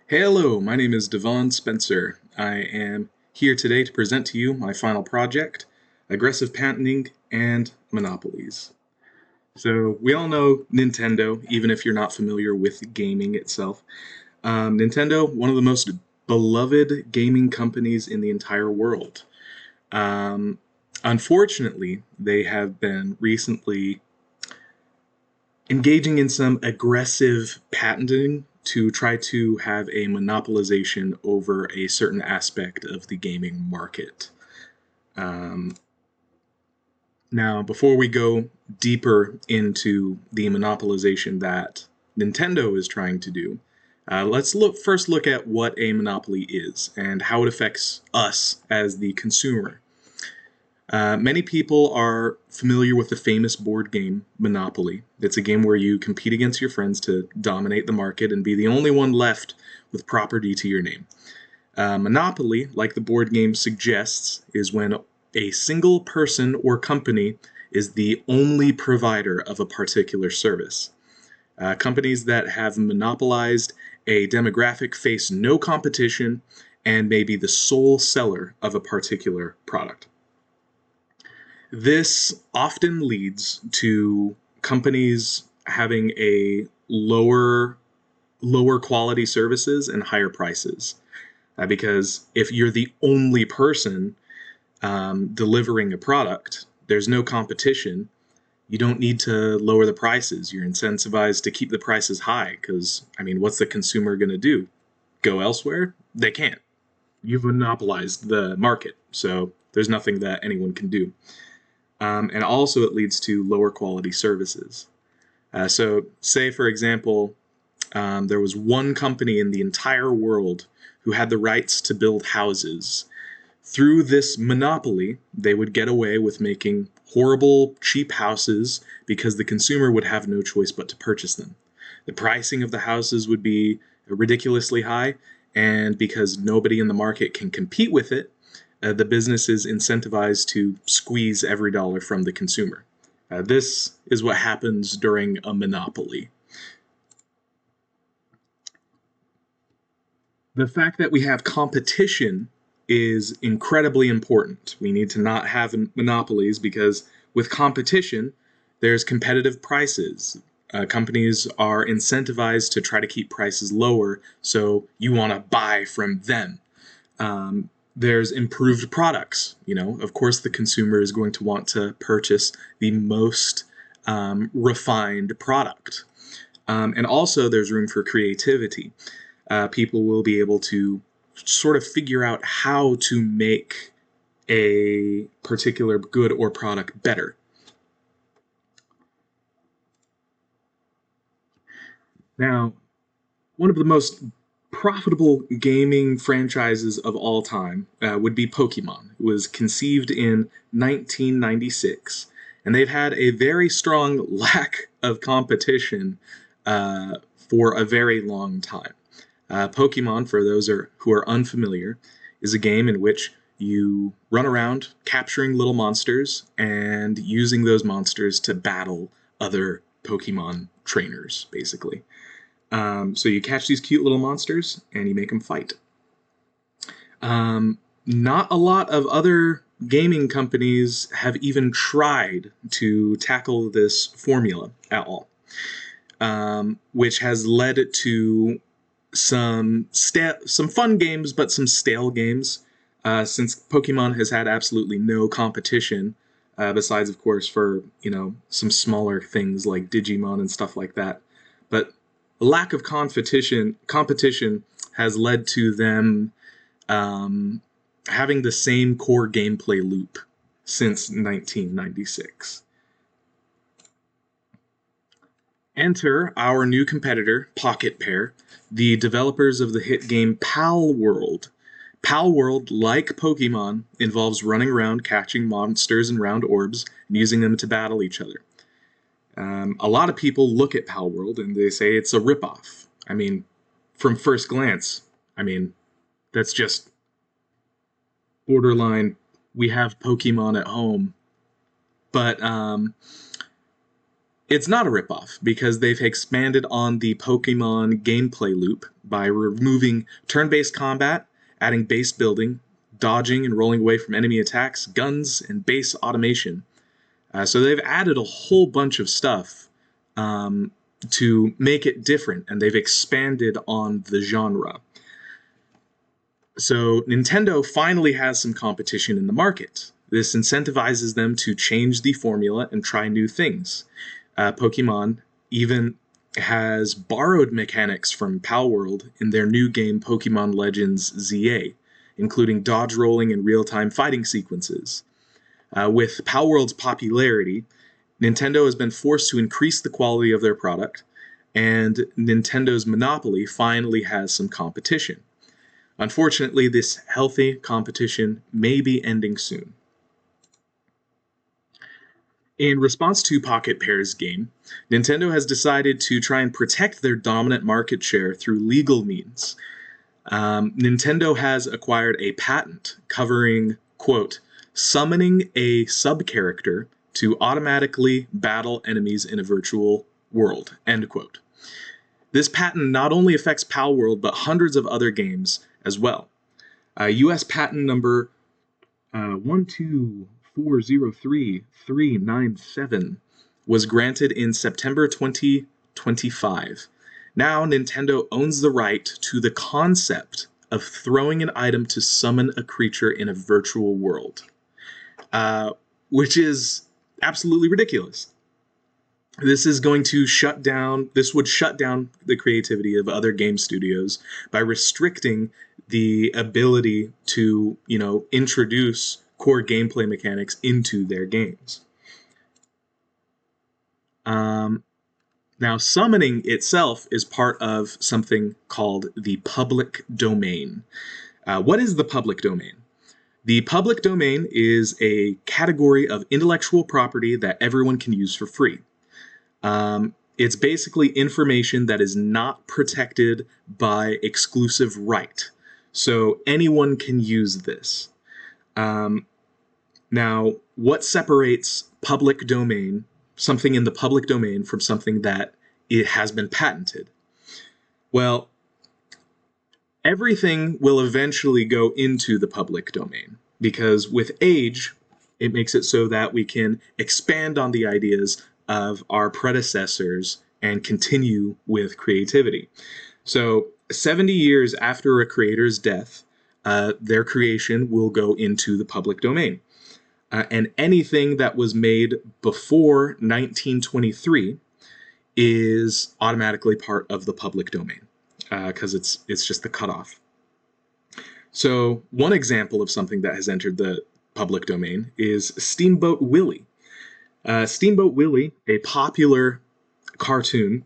Hello, my name is Devon Spencer. I am here today to present to you my final project, Aggressive Patenting and Monopolies. So, we all know Nintendo, even if you're not familiar with gaming itself. Nintendo, one of the most beloved gaming companies in the entire world. Um, Unfortunately, they have been recently engaging in some aggressive patenting to try to have a monopolization over a certain aspect of the gaming market. Um, Now, before we go deeper into the monopolization that Nintendo is trying to do, let's first look at what a monopoly is and how it affects us as the consumer. Many people are familiar with the famous board game Monopoly. It's a game where you compete against your friends to dominate the market and be the only one left with property to your name. Monopoly, like the board game suggests, is when a single person or company is the only provider of a particular service. Companies that have monopolized a demographic face no competition and may be the sole seller of a particular product. This often leads to companies having a lower quality services and higher prices. Because if you're the only person delivering a product, there's no competition. You don't need to lower the prices. You're incentivized to keep the prices high because, I mean, what's the consumer going to do? Go elsewhere? They can't. You've monopolized the market, so there's nothing that anyone can do. And also, it leads to lower quality services. So, say, for example, there was one company in the entire world who had the rights to build houses. Through this monopoly, they would get away with making horrible, cheap houses because the consumer would have no choice but to purchase them. The pricing of the houses would be ridiculously high, and because nobody in the market can compete with it, the business is incentivized to squeeze every dollar from the consumer. This is what happens during a monopoly. The fact that we have competition is incredibly important. We need to not have monopolies because with competition, there's competitive prices. Companies are incentivized to try to keep prices lower, so you want to buy from them. There's improved products. Of course, the consumer is going to want to purchase the most refined product. And also, there's room for creativity. People will be able to sort of figure out how to make a particular good or product better. Now, one of the most profitable gaming franchises of all time would be Pokemon. It was conceived in 1996, and they've had a very strong lack of competition for a very long time. Pokemon, for those who are unfamiliar, is a game in which you run around capturing little monsters and using those monsters to battle other Pokemon trainers, basically. So you catch these cute little monsters and you make them fight. Not a lot of other gaming companies have even tried to tackle this formula at all, which has led to some fun games, but some stale games. Since Pokemon has had absolutely no competition, besides, of course, for some smaller things like Digimon and stuff like that. But lack of competition has led to them having the same core gameplay loop since 1996. Enter our new competitor, Pocket Pair, the developers of the hit game Pal World. Pal World, like Pokemon, involves running around catching monsters in round orbs and using them to battle each other. A lot of people look at Pal World and they say it's a ripoff. I mean, from first glance, that's just borderline, we have Pokemon at home. But It's not a ripoff because they've expanded on the Pokemon gameplay loop by removing turn-based combat, adding base building, dodging and rolling away from enemy attacks, guns, and base automation. So they've added a whole bunch of stuff to make it different, and they've expanded on the genre. So Nintendo finally has some competition in the market. This incentivizes them to change the formula and try new things. Pokemon even has borrowed mechanics from Palworld in their new game Pokemon Legends ZA, including dodge rolling and real-time fighting sequences. With Palworld's popularity, Nintendo has been forced to increase the quality of their product, and Nintendo's monopoly finally has some competition. Unfortunately, this healthy competition may be ending soon. In response to Pocket Pair's game, Nintendo has decided to try and protect their dominant market share through legal means. Nintendo has acquired a patent covering, quote, summoning a sub-character to automatically battle enemies in a virtual world, end quote. This patent not only affects Palworld, but hundreds of other games as well. U.S. patent number 12403-397 was granted in September 2025. Now Nintendo owns the right to the concept of throwing an item to summon a creature in a virtual world, which is absolutely ridiculous. This would shut down the creativity of other game studios by restricting the ability to, introduce core gameplay mechanics into their games. Now, summoning itself is part of something called the public domain. What is the public domain? The public domain is a category of intellectual property that everyone can use for free. It's basically information that is not protected by exclusive right. So anyone can use this. Now, what separates public domain, something in the public domain, from something that it has been patented? Well, everything will eventually go into the public domain because with age, it makes it so that we can expand on the ideas of our predecessors and continue with creativity. So 70 years after a creator's death, their creation will go into the public domain. And anything that was made before 1923 is automatically part of the public domain because it's just the cutoff. So one example of something that has entered the public domain is Steamboat Willie. Steamboat Willie, a popular cartoon,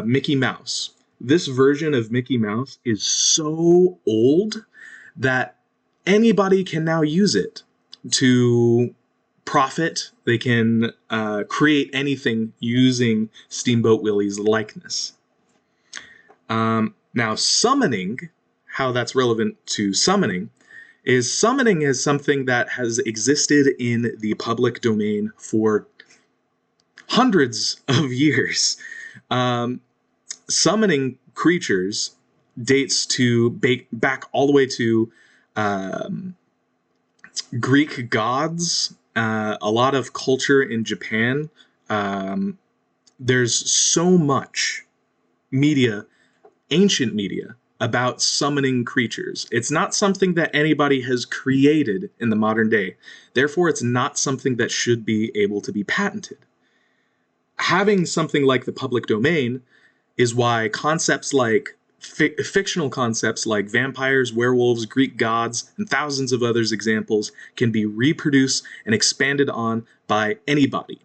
Mickey Mouse. This version of Mickey Mouse is so old that anybody can now use it to profit. They can create anything using Steamboat Willie's likeness. Now, summoning, how that's relevant to summoning is something that has existed in the public domain for hundreds of years. Summoning creatures dates to back all the way to Greek gods, a lot of culture in Japan. There's so much media, ancient media, about summoning creatures. It's not something that anybody has created in the modern day. Therefore, it's not something that should be able to be patented. Having something like the public domain is why concepts like fictional concepts like vampires, werewolves, Greek gods, and thousands of other examples can be reproduced and expanded on by anybody.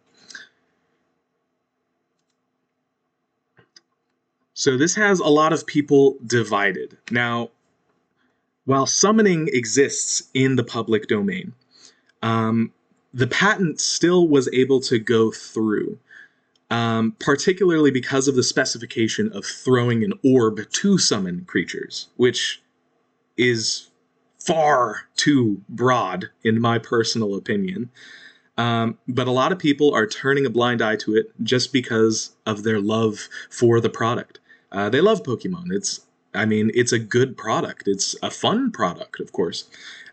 So this has a lot of people divided. Now, while summoning exists in the public domain, the patent still was able to go through, particularly because of the specification of throwing an orb to summon creatures, which is far too broad, in my personal opinion. But a lot of people are turning a blind eye to it just because of their love for the product. They love Pokemon. It's a good product. It's a fun product, of course.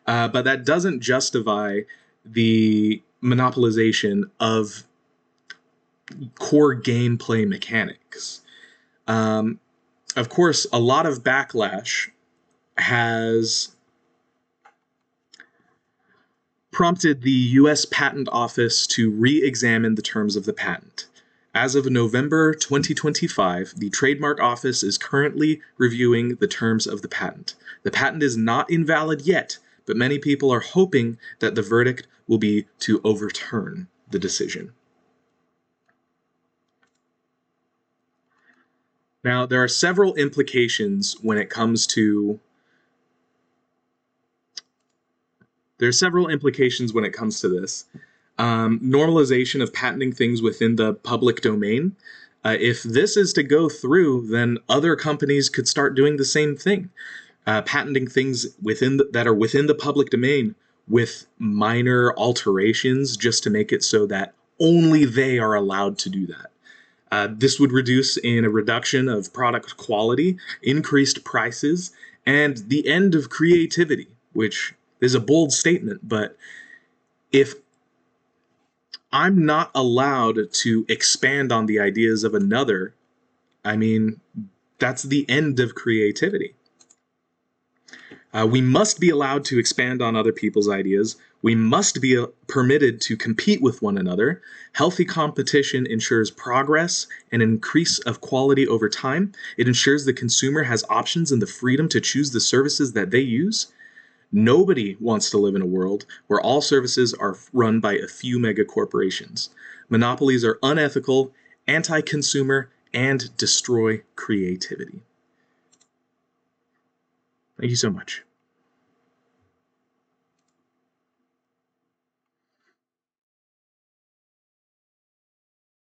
But that doesn't justify the monopolization of core gameplay mechanics. Of course, a lot of backlash has prompted the U.S. Patent Office to re-examine the terms of the patent. As of November 2025, the Trademark Office is currently reviewing the terms of the patent. The patent is not invalid yet, but many people are hoping that the verdict will be to overturn the decision. Now, there are several implications when it comes to this. Normalization of patenting things within the public domain. If this is to go through, then other companies could start doing the same thing, patenting things that are within the public domain with minor alterations just to make it so that only they are allowed to do that. This would result in a reduction of product quality, increased prices, and the end of creativity, which is a bold statement, but if I'm not allowed to expand on the ideas of another, that's the end of creativity. We must be allowed to expand on other people's ideas. We must be permitted to compete with one another. Healthy competition ensures progress and increase of quality over time. It ensures the consumer has options and the freedom to choose the services that they use. Nobody wants to live in a world where all services are run by a few mega corporations. Monopolies are unethical, anti-consumer, and destroy creativity. Thank you so much.